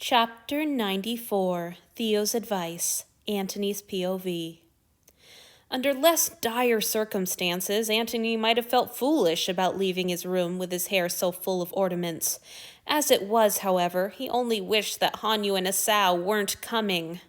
Chapter 94, Theo's Advice, Antony's POV. Under less dire circumstances, Antony might have felt foolish about leaving his room with his hair so full of ornaments. As it was, however, he only wished that Hanyu and Asao weren't coming.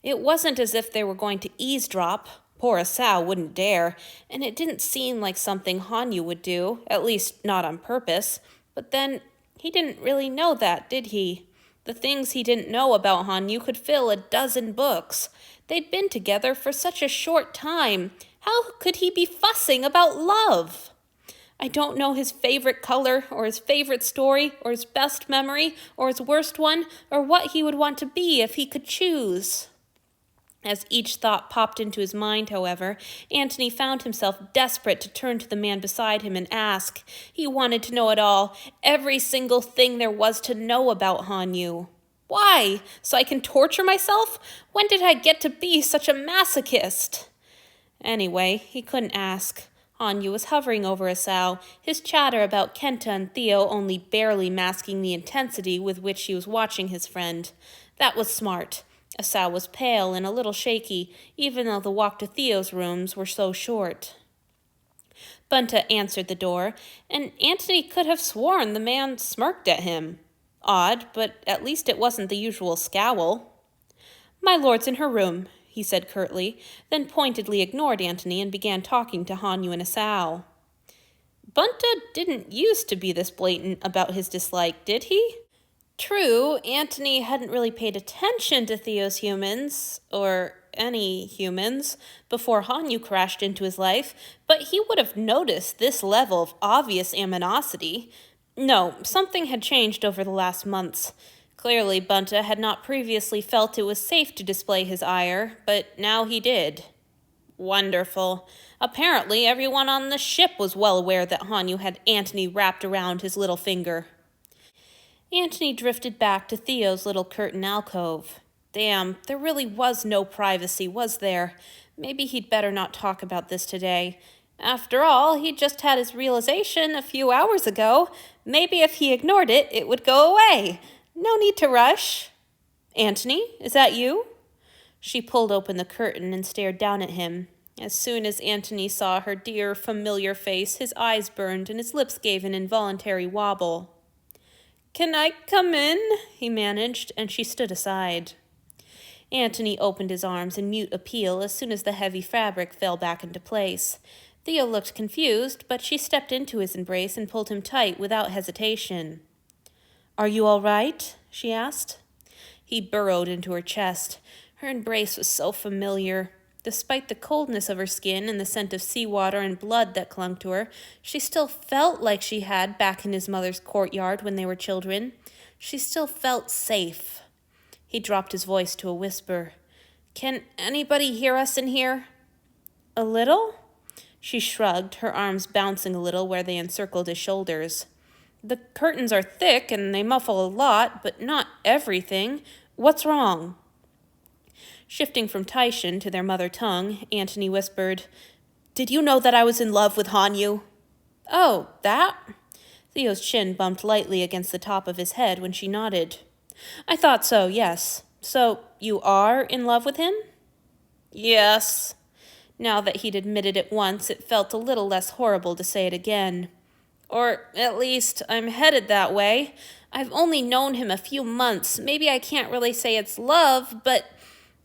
It wasn't as if they were going to eavesdrop. Poor Asao wouldn't dare, and it didn't seem like something Hanyu would do, at least not on purpose. But then, he didn't really know that, did he? The things he didn't know about Hanyu could fill a dozen books. They'd been together for such a short time. How could he be fussing about love? I don't know his favorite color, or his favorite story, or his best memory, or his worst one, or what he would want to be if he could choose. As each thought popped into his mind, however, Antony found himself desperate to turn to the man beside him and ask. He wanted to know it all, every single thing there was to know about Hanyu. Why? So I can torture myself? When did I get to be such a masochist? Anyway, he couldn't ask. Hanyu was hovering over Asao, his chatter about Kenta and Theo only barely masking the intensity with which he was watching his friend. That was smart. Asao was pale and a little shaky, even though the walk to Theo's rooms were so short. Bunta answered the door, and Antony could have sworn the man smirked at him. Odd, but at least it wasn't the usual scowl. "My lord's in her room," he said curtly, then pointedly ignored Antony and began talking to Hanyu and Asao. Bunta didn't used to be this blatant about his dislike, did he? True, Antony hadn't really paid attention to Theo's humans, or any humans, before Hanyu crashed into his life, but he would have noticed this level of obvious animosity. No, something had changed over the last months. Clearly, Bunta had not previously felt it was safe to display his ire, but now he did. Wonderful. Apparently, everyone on the ship was well aware that Hanyu had Antony wrapped around his little finger. Antony drifted back to Theo's little curtain alcove. Damn, there really was no privacy, was there? Maybe he'd better not talk about this today. After all, he'd just had his realization a few hours ago. Maybe if he ignored it, it would go away. No need to rush. "Antony, is that you?" She pulled open the curtain and stared down at him. As soon as Antony saw her dear, familiar face, his eyes burned and his lips gave an involuntary wobble. "Can I come in?" he managed, and she stood aside. Antony opened his arms in mute appeal as soon as the heavy fabric fell back into place. Theo looked confused, but she stepped into his embrace and pulled him tight without hesitation. "Are you all right?" she asked. He burrowed into her chest. Her embrace was so familiar. Despite the coldness of her skin and the scent of seawater and blood that clung to her, she still felt like she had back in his mother's courtyard when they were children. She still felt safe. He dropped his voice to a whisper. "Can anybody hear us in here?" "A little?" She shrugged, her arms bouncing a little where they encircled his shoulders. "The curtains are thick and they muffle a lot, but not everything. What's wrong?" Shifting from Taishan to their mother tongue, Antony whispered, "Did you know that I was in love with Hanyu?" "Oh, that?" Theo's chin bumped lightly against the top of his head when she nodded. "I thought so, yes. So, you are in love with him?" "Yes." Now that he'd admitted it once, it felt a little less horrible to say it again. "Or, at least, I'm headed that way. I've only known him a few months. Maybe I can't really say it's love, but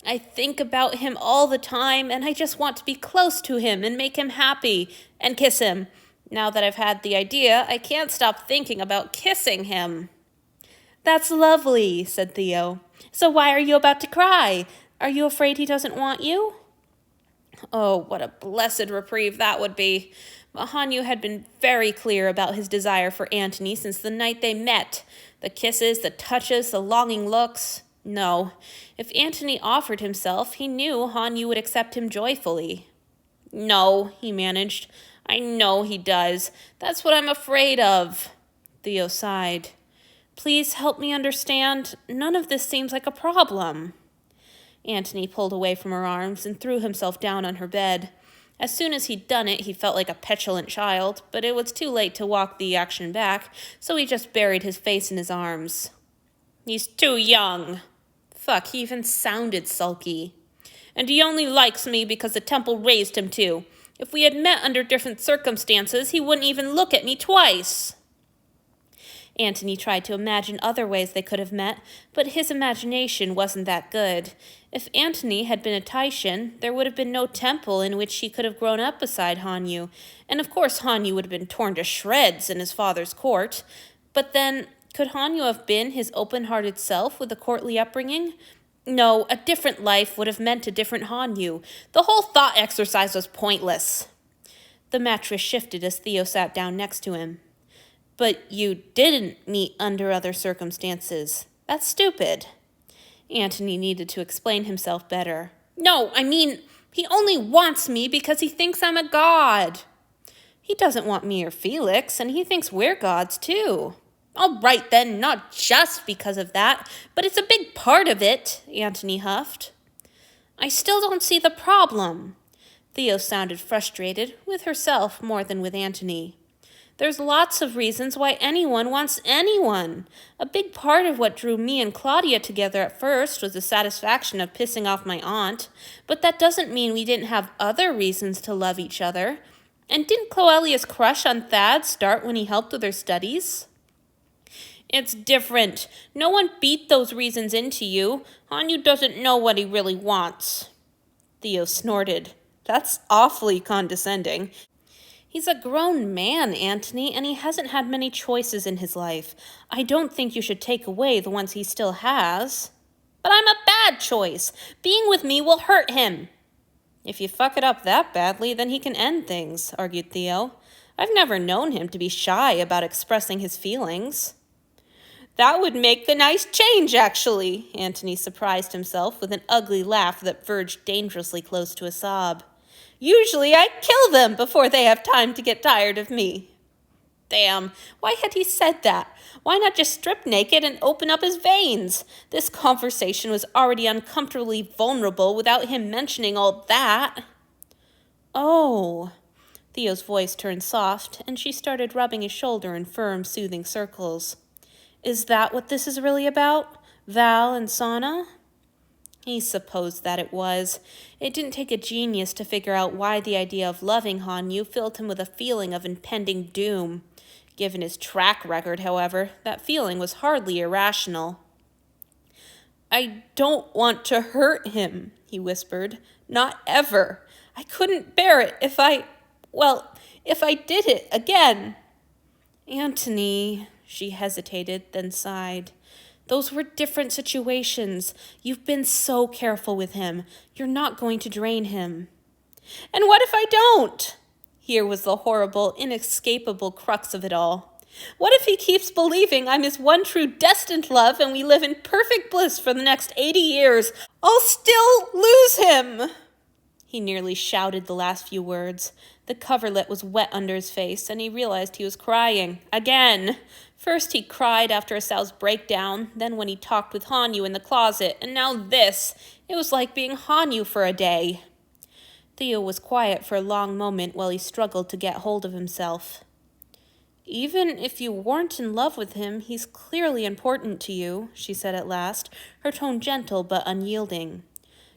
I think about him all the time, and I just want to be close to him and make him happy, and kiss him. Now that I've had the idea, I can't stop thinking about kissing him." "That's lovely," said Theo. "So why are you about to cry? Are you afraid he doesn't want you?" Oh, what a blessed reprieve that would be. But Hanyu had been very clear about his desire for Antony since the night they met. The kisses, the touches, the longing looks. No, if Antony offered himself, he knew Hanyu would accept him joyfully. "No," he managed. "I know he does. That's what I'm afraid of." Theo sighed. "Please help me understand. None of this seems like a problem." Antony pulled away from her arms and threw himself down on her bed. As soon as he'd done it, he felt like a petulant child, but it was too late to walk the action back, so he just buried his face in his arms. He's too young. Fuck, he even sounded sulky. And he only likes me because the temple raised him to. If we had met under different circumstances, he wouldn't even look at me twice. Antony tried to imagine other ways they could have met, but his imagination wasn't that good. If Antony had been a Taishan, there would have been no temple in which he could have grown up beside Hanyu, and of course Hanyu would have been torn to shreds in his father's court. But then, could Hanyu have been his open-hearted self with a courtly upbringing? No, a different life would have meant a different Hanyu. The whole thought exercise was pointless. The mattress shifted as Theo sat down next to him. But you didn't meet under other circumstances. That's stupid. Antony needed to explain himself better. No, I mean, he only wants me because he thinks I'm a god. He doesn't want me or Felix, and he thinks we're gods too. All right then, not just because of that, but it's a big part of it, Antony huffed. I still don't see the problem. Theo sounded frustrated, with herself more than with Antony. There's lots of reasons why anyone wants anyone. A big part of what drew me and Claudia together at first was the satisfaction of pissing off my aunt, but that doesn't mean we didn't have other reasons to love each other. And didn't Cloelia's crush on Thad start when he helped with her studies? It's different. No one beat those reasons into you. Hanyu doesn't know what he really wants. Theo snorted. That's awfully condescending. He's a grown man, Antony, and he hasn't had many choices in his life. I don't think you should take away the ones he still has. But I'm a bad choice. Being with me will hurt him. If you fuck it up that badly, then he can end things, argued Theo. I've never known him to be shy about expressing his feelings. That would make the nice change, actually, Antony surprised himself with an ugly laugh that verged dangerously close to a sob. Usually I kill them before they have time to get tired of me. Damn, why had he said that? Why not just strip naked and open up his veins? This conversation was already uncomfortably vulnerable without him mentioning all that. Oh. Theo's voice turned soft, and she started rubbing his shoulder in firm, soothing circles. Is that what this is really about? Val and Sana? He supposed that it was. It didn't take a genius to figure out why the idea of loving Hanyu filled him with a feeling of impending doom. Given his track record, however, that feeling was hardly irrational. I don't want to hurt him, he whispered. Not ever. I couldn't bear it if I did it again. Antony, she hesitated, then sighed. Those were different situations. You've been so careful with him. You're not going to drain him. And what if I don't? Here was the horrible, inescapable crux of it all. What if he keeps believing I'm his one true destined love and we live in perfect bliss for the next 80 years? I'll still lose him! He nearly shouted the last few words. The coverlet was wet under his face, and he realized he was crying. Again! First he cried after Asao's breakdown, then when he talked with Hanyu in the closet, and now this. It was like being Hanyu for a day. Theo was quiet for a long moment while he struggled to get hold of himself. Even if you weren't in love with him, he's clearly important to you, she said at last, her tone gentle but unyielding.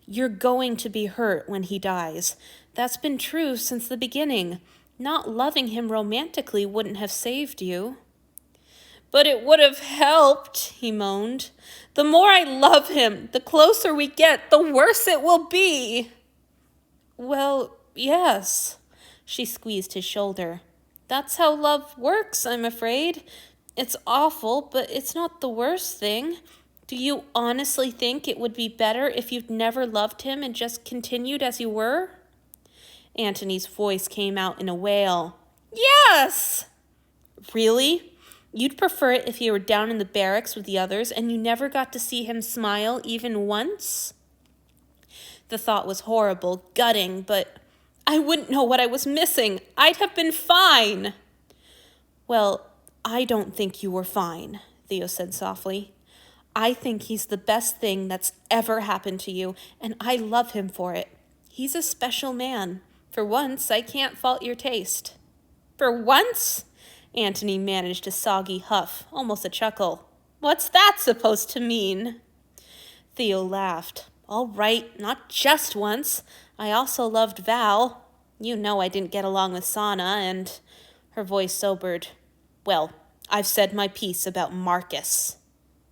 You're going to be hurt when he dies. That's been true since the beginning. Not loving him romantically wouldn't have saved you. But it would have helped, he moaned. The more I love him, the closer we get, the worse it will be. Well, yes. She squeezed his shoulder. That's how love works, I'm afraid. It's awful, but it's not the worst thing. Do you honestly think it would be better if you'd never loved him and just continued as you were? Antony's voice came out in a wail. Yes! Really? You'd prefer it if you were down in the barracks with the others and you never got to see him smile even once? The thought was horrible, gutting, but I wouldn't know what I was missing. I'd have been fine. Well, I don't think you were fine, Theo said softly. I think he's the best thing that's ever happened to you, and I love him for it. He's a special man. For once, I can't fault your taste. For once? Antony managed a soggy huff, almost a chuckle. What's that supposed to mean? Theo laughed. All right, not just once. I also loved Val. You know I didn't get along with Sana, and... Her voice sobered. Well, I've said my piece about Marcus.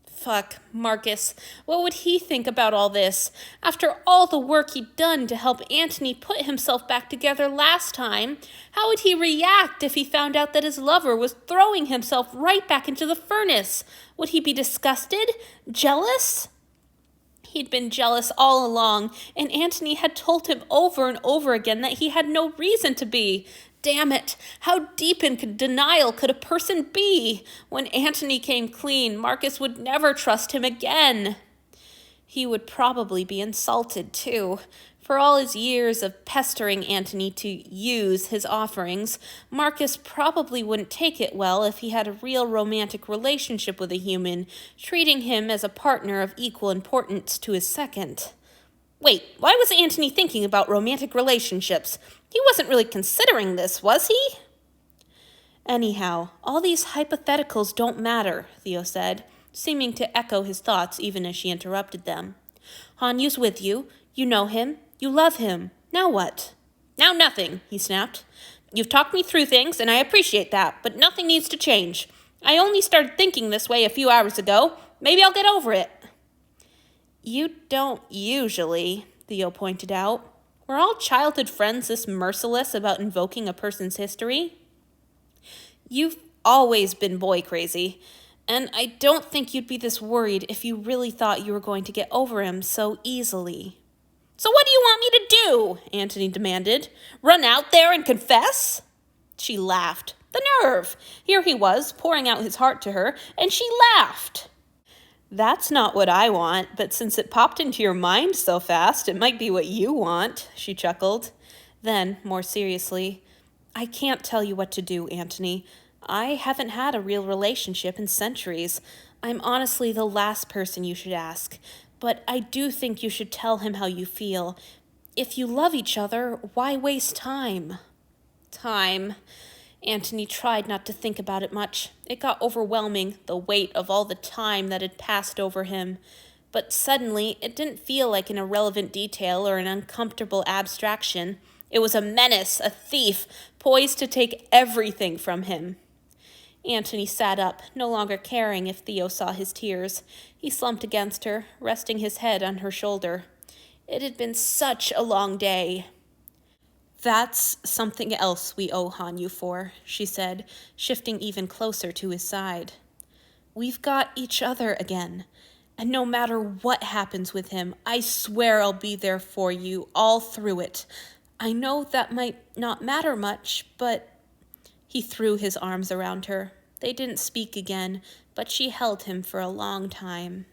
Fuck, Marcus. What would he think about all this? After all the work he'd done to help Antony put himself back together last time, how would he react if he found out that his lover was throwing himself right back into the furnace? Would he be disgusted? Jealous? He'd been jealous all along, and Antony had told him over and over again that he had no reason to be. Damn it, how deep in denial could a person be? When Antony came clean, Marcus would never trust him again. He would probably be insulted, too. For all his years of pestering Antony to use his offerings, Marcus probably wouldn't take it well if he had a real romantic relationship with a human, treating him as a partner of equal importance to his second. Wait, why was Antony thinking about romantic relationships? He wasn't really considering this, was he? Anyhow, all these hypotheticals don't matter, Theo said, seeming to echo his thoughts even as she interrupted them. Hanyu's with you. You know him. You love him. Now what? Now nothing, he snapped. You've talked me through things, and I appreciate that, but nothing needs to change. I only started thinking this way a few hours ago. Maybe I'll get over it. You don't usually, Theo pointed out. Were all childhood friends this merciless about invoking a person's history? You've always been boy crazy, and I don't think you'd be this worried if you really thought you were going to get over him so easily. So what do you want me to do? Antony demanded. Run out there and confess? She laughed. The nerve! Here he was, pouring out his heart to her, and she laughed. That's not what I want, but since it popped into your mind so fast, it might be what you want, she chuckled. Then, more seriously, I can't tell you what to do, Antony. I haven't had a real relationship in centuries. I'm honestly the last person you should ask, but I do think you should tell him how you feel. If you love each other, why waste time? Time. Antony tried not to think about it much. It got overwhelming, the weight of all the time that had passed over him. But suddenly, it didn't feel like an irrelevant detail or an uncomfortable abstraction. It was a menace, a thief, poised to take everything from him. Antony sat up, no longer caring if Theo saw his tears. He slumped against her, resting his head on her shoulder. It had been such a long day. That's something else we owe Hanyu for, she said, shifting even closer to his side. We've got each other again, and no matter what happens with him, I swear I'll be there for you all through it. I know that might not matter much, but... He threw his arms around her. They didn't speak again, but she held him for a long time.